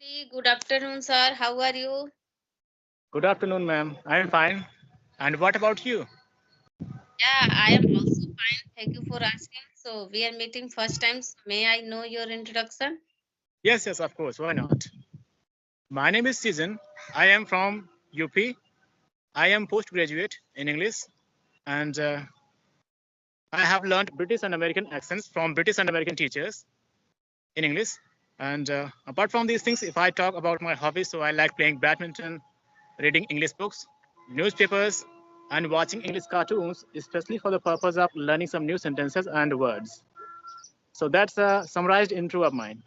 Good afternoon, sir. How are you? Good afternoon, ma'am. I am fine. And what about you? Yeah, I am also fine. Thank you for asking. So, we are meeting first time. So may I know your introduction? Yes, yes, of course. Why not? My name is Season. I am from UP. I am postgraduate in English, and I have learned British and American accents from British and American teachers in English. And apart from these things, if I talk about my hobbies, so I like playing badminton, reading English books, newspapers, and watching English cartoons, especially for the purpose of learning some new sentences and words. So that's a summarized intro of mine.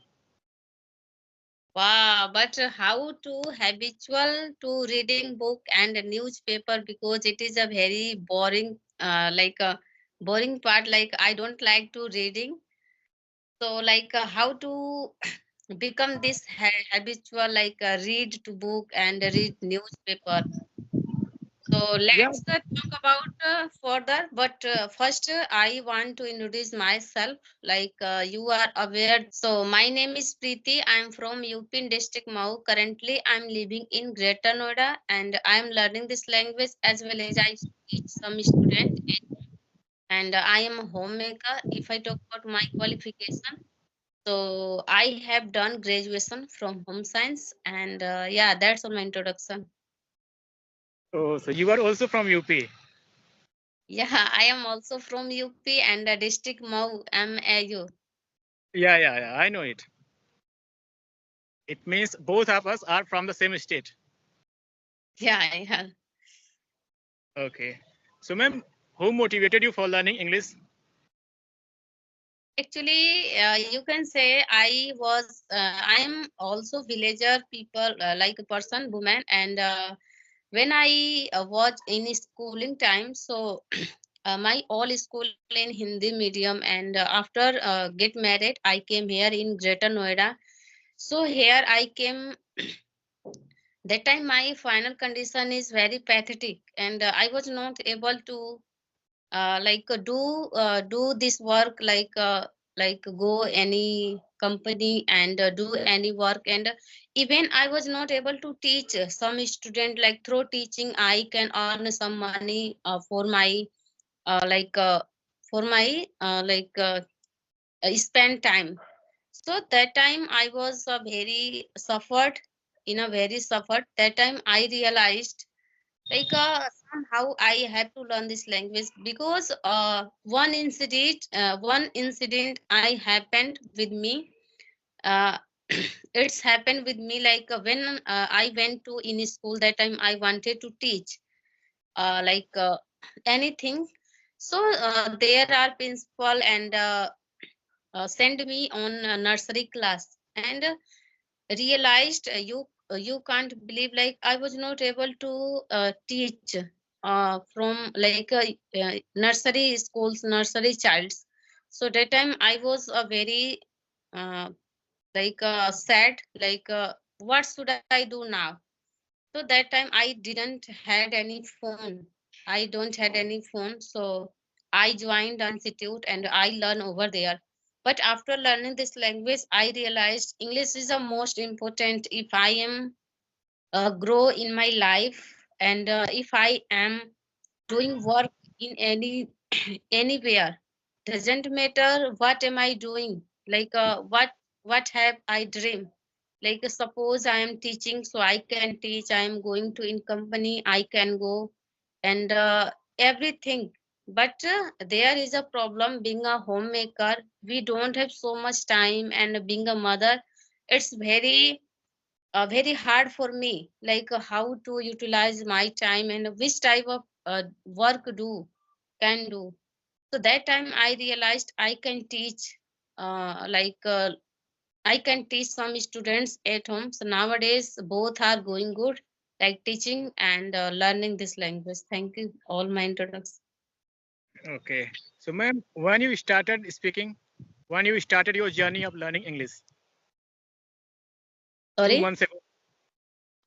Wow, but how to habitual to reading book and a newspaper because it is a very boring, like a boring part. Like I don't like to reading. So like how to become this habitual, like read to book and read newspaper. So Yeah. let's talk about further. But first, I want to introduce myself. Like you are aware. So my name is Preeti. I'm from UP district Mau. Currently, I'm living in Greater Noida, and I'm learning this language as well as I teach some student. And I am a homemaker. If I talk about my qualification, so I have done graduation from home science, and yeah, that's all my introduction. Oh, so you are also from UP. Yeah, I am also from UP and district Mau, MAU. Yeah. I know it. It means both of us are from the same state. Yeah, yeah. Okay. So, ma'am, who motivated you for learning English? Actually, you can say I am also villager people, like a person, woman, and when I was in schooling time, so my all school in Hindi medium, and after get married, I came here in Greater Noida. So here I came. That time my final condition is very pathetic, and I was not able to do this work, like go any company and do any work, and even I was not able to teach some student. Like through teaching I can earn some money for my uh, like uh, spend time. So that time I was very suffered, in a very suffered. That time I realized somehow I had to learn this language because one incident I happened with me. Uh, it's happened with me when I went to in school. That time I wanted to teach like anything. So there are principal and send me on a nursery class, and realized you can't believe, like I was not able to teach from nursery schools, nursery childs. So that time I was a very uh, sad, what should I do now? So that time I didn't had any phone. I don't had any phone. So I joined institute and I learn over there. But after learning this language, I realized English is the most important if I am grow in my life, and if I am doing work in any anywhere. Doesn't matter what am I doing. What have I dream? Like suppose I am teaching, so I can teach. I am going to in company, I can go, and everything. But there is a problem being a homemaker. We don't have so much time, and being a mother, it's very hard for me. Like how to utilize my time and which type of work do can do. So that time I realized I can teach, I can teach some students at home. So nowadays both are going good, like teaching and learning this language. Thank you. All my introduction. Okay. So, ma'am, when you started speaking, when you started your journey of learning English, two Sorry. months ago,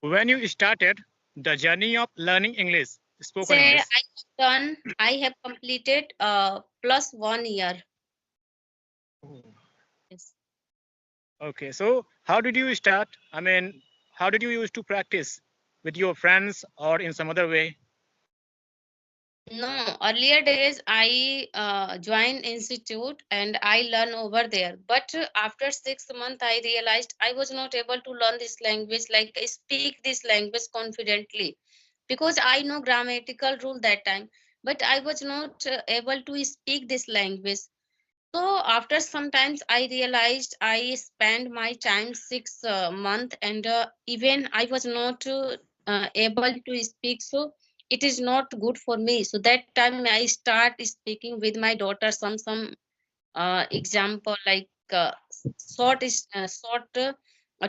when you started the journey of learning English, spoken Say English. I have done. I have completed plus 1 year. Oh, Yes. Okay, so how did you start? I mean, how did you used to practice with your friends or in some other way? No, earlier days I joined institute and I learn over there. But after 6 months, I realized I was not able to learn this language, like speak this language confidently, because I know grammatical rule that time, but I was not able to speak this language. So after sometimes I realized I spent my time 6 months and even I was not able to speak. So it is not good for me. So that time I start speaking with my daughter some example like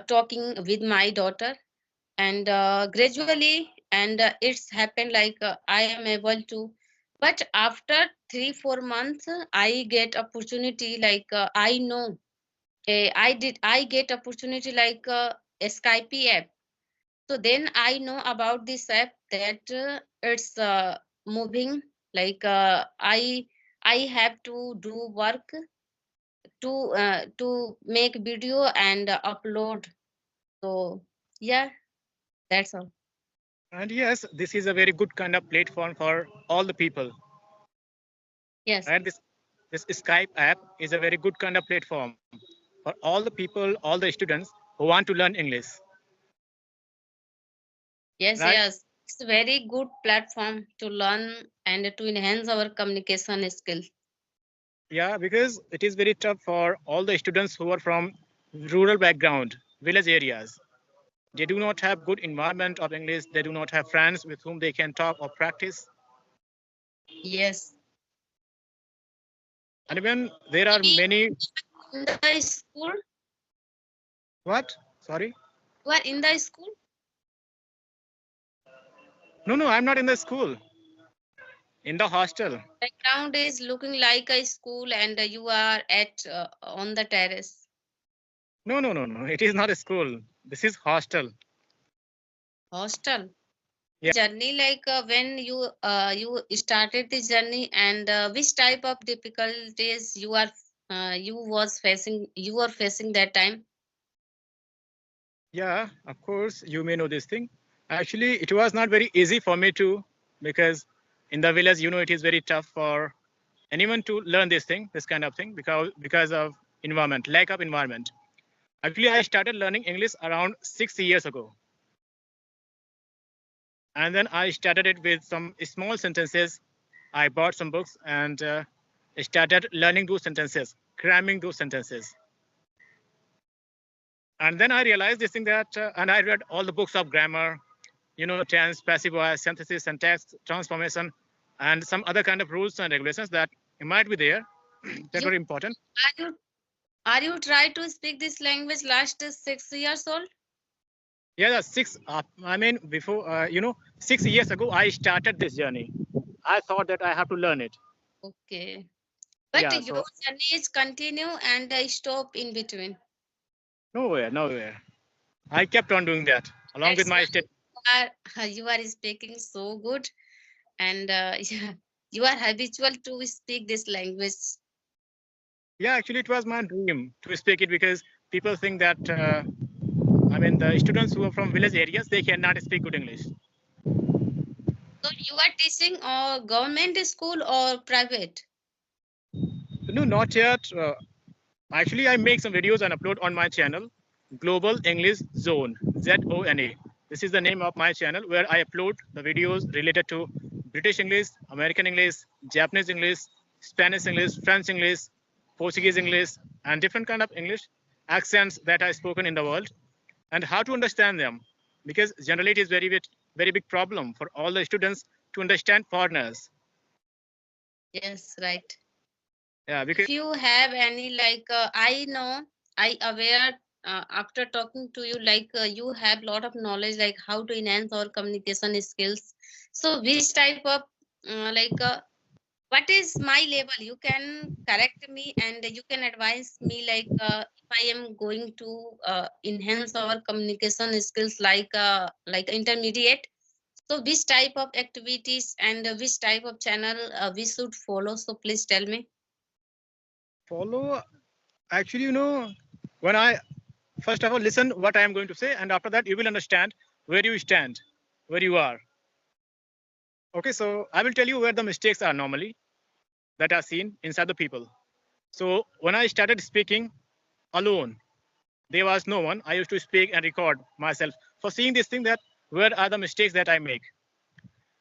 talking with my daughter, and gradually and it's happened like I am able to. But after 3 4 months I get opportunity like I know I get opportunity like a Skype app. So then I know about this app that it's moving like I have to do work to make video and upload. So yeah, that's all. And yes, this is a very good kind of platform for all the people. Yes. And this Skype app is a very good kind of platform for all the people, all the students who want to learn English, Yes, right? yes. It's a very good platform to learn and to enhance our communication skills. Yeah, because it is very tough for all the students who are from rural background, village areas. They do not have good environment of English. They do not have friends with whom they can talk or practice. Yes. And even there are Maybe many. in the school, What? Sorry. you are in the school, No, no, I'm not in the school. In the hostel. background is looking like a school and you are at on the terrace. No, no, no, no. It is not a school. This is hostel. Hostel. Yeah. Journey like when you started the journey and which type of difficulties you were facing that time. Yeah, of course, you may know this thing. Actually, it was not very easy for me too, because in the village, it is very tough for anyone to learn this thing, this kind of thing, because of environment, lack of environment. Actually, I started learning English around 6 years ago, and then I started it with some small sentences. I bought some books and started learning those sentences, cramming those sentences. And then I realized this thing that, and I read all the books of grammar, tense, passive voice, synthesis, syntax, transformation, and some other kind of rules and regulations that might be there that You were important. are you are you try to speak this language last 6 years old? Yeah, that's six. I mean, before, 6 years ago, I started this journey. I thought that I have to learn it. Okay. But Yeah, your so journey is continue and stop in between. nowhere, nowhere. I kept on doing that along with That's my why state. you are speaking so good and yeah, you are habitual to speak this language. Yeah, actually, it was my dream to speak it because people think that, I mean, the students who are from village areas, they cannot speak good English. So you are teaching or government school or private? No, not yet. Actually, I make some videos and upload on my channel, Global English Zone, ZONA. This is the name of my channel where I upload the videos related to British English, American English, Japanese English, Spanish English, French English, Portuguese English, and different kind of English accents that I spoken in the world, and how to understand them. Because generally, it is very big problem for all the students to understand foreigners. Yes, right. Yeah, because If you have any like I know I aware after talking to you like you have lot of knowledge like how to enhance our communication skills. So which type of like what is my level? You can correct me and you can advise me like if I am going to enhance our communication skills like intermediate. So which type of activities and which type of channel we should follow? So please tell me. follow. Actually, when I first of all, listen what I am going to say, and after that, you will understand where you stand, where you are. Okay, so I will tell you where the mistakes are normally that are seen inside the people. So when I started speaking alone, there was no one. I used to speak and record myself for seeing this thing that where are the mistakes that I make.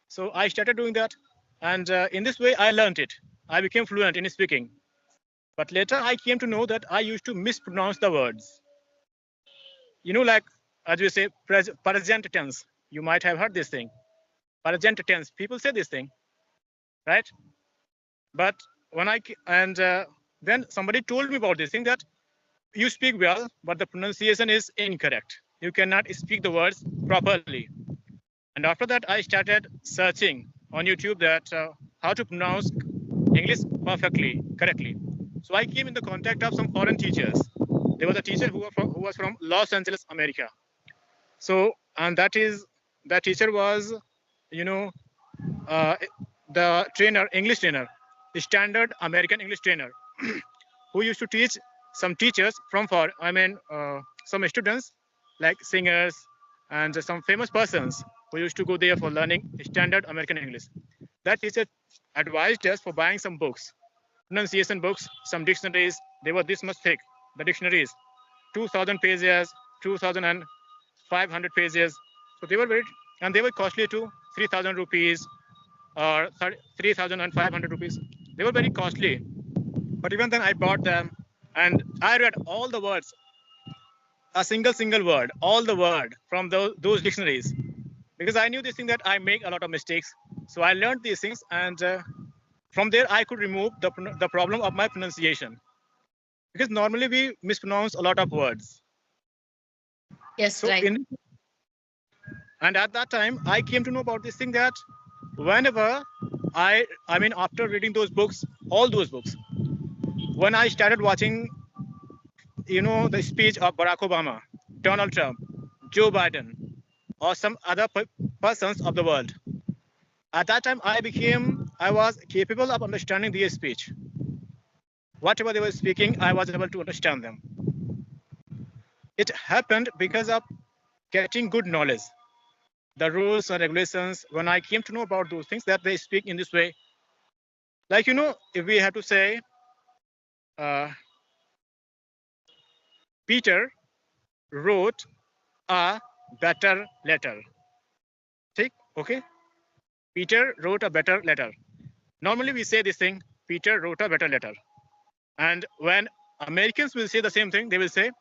So I started doing that, and in this way, I learned it. I became fluent in speaking. But later, I came to know that I used to mispronounce the words. Like as we say, present tense. You might have heard this thing. Present tense. People say this thing, right? But when then somebody told me about this thing that you speak well, but the pronunciation is incorrect. You cannot speak the words properly. And after that, I started searching on YouTube that how to pronounce English perfectly, correctly. So I came in the contact of some foreign teachers. There was a teacher who was from Los Angeles, America. So, and that teacher was, you know, uh, the trainer, English trainer, the standard American English trainer, who used to teach some teachers from some students like singers and some famous persons who used to go there for learning standard American English. That teacher advised us for buying some books, pronunciation books, some dictionaries. They were this much thick, the dictionaries, 2,000 pages, 2,500 pages. So they were and they were costly too, 3,000 rupees or 3,500 rupees. They were very costly. But even then, I bought them and I read all the words, a single word, all the word from those dictionaries, because I knew this thing that I make a lot of mistakes. So I learned these things, and from there I could remove the problem of my pronunciation, because normally we mispronounce a lot of words. Yes, So right. and at that time I came to know about this thing that whenever I mean after reading those books, all those books, when I started watching the speech of Barack Obama, Donald Trump, Joe Biden, or some other persons of the world. At that time, I was capable of understanding their speech. Whatever they were speaking, I was able to understand them. It happened because of getting good knowledge, the rules and regulations. When I came to know about those things that they speak in this way, like if we have to say, uh, Peter wrote a better letter. Take okay. Peter wrote a better letter. Normally we say this thing, Peter wrote a better letter. And when Americans will say the same thing, they will say,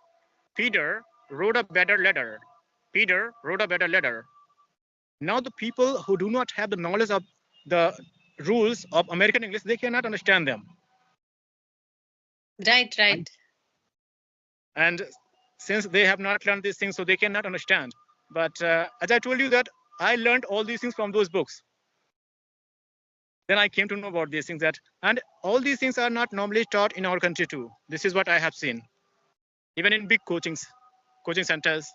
Peter wrote a better letter. Peter wrote a better letter. Now the people who do not have the knowledge of the rules of American English, they cannot understand them. Right, right. And since they have not learned these things, so they cannot understand. But as I told you that I learned all these things from those books. Then I came to know about these things and all these things are not normally taught in our country too. This is what I have seen. Even in big coaching centers,